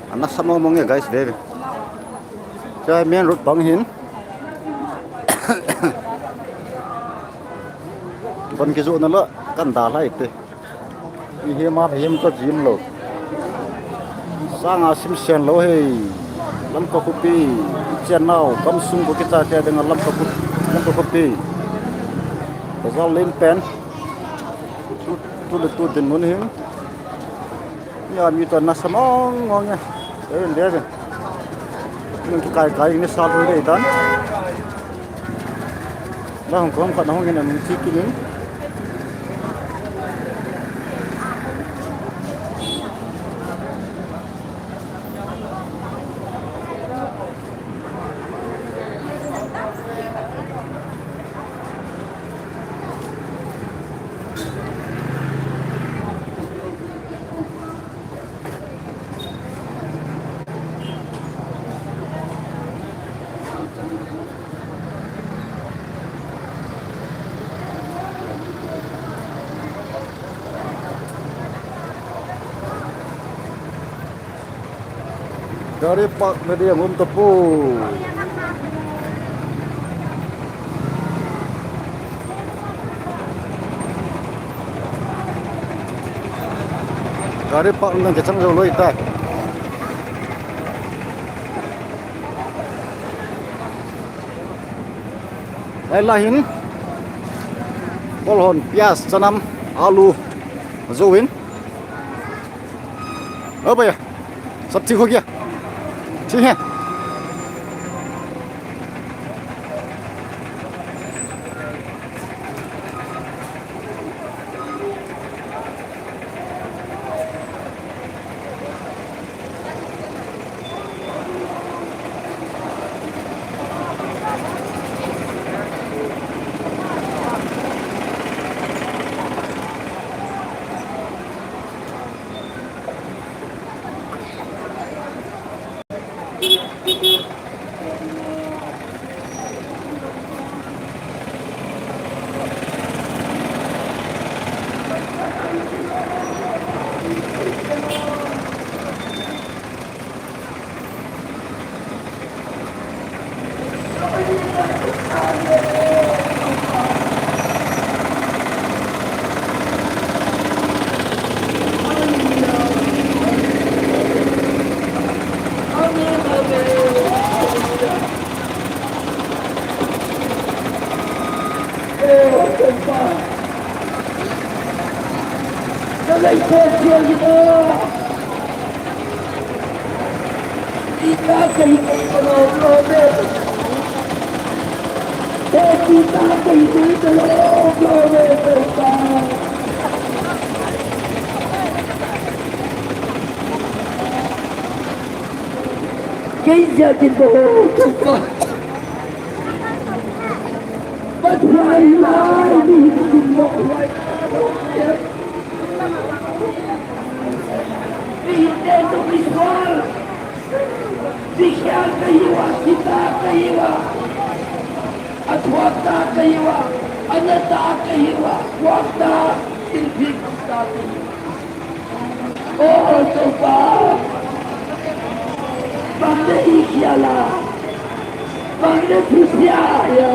anak sama ngomongnya guys deh. Saya main road banghin. Ban kizu nala kan dala ite. Ihe ma hem to jim lo. Sang asim sen lo hey. Lam ko kupi chen nau kam sung ko kita dia dengan lam ko kupi. Pasal lim pen. Tu den mun him. Ya mi to na samong ngongnya. Dia kan. Ini kai ini satu ini dan. Nah, Hong Kong ini nanti kini. Dari Pak Media Tepu. Dari Pak Nang Kecang Jolo ita. Lain polhon pias tanam alu zuwin. Apa ya? Sabti ho gaya. ठीक है Kaya dibuka but why lie me to know why Pintu visual Siya kayiwa, kita kayiwa at wakta kayiwa anata kayiwa wakta ilbig natin oh sopa Bangda ikyala Bangda pusyaya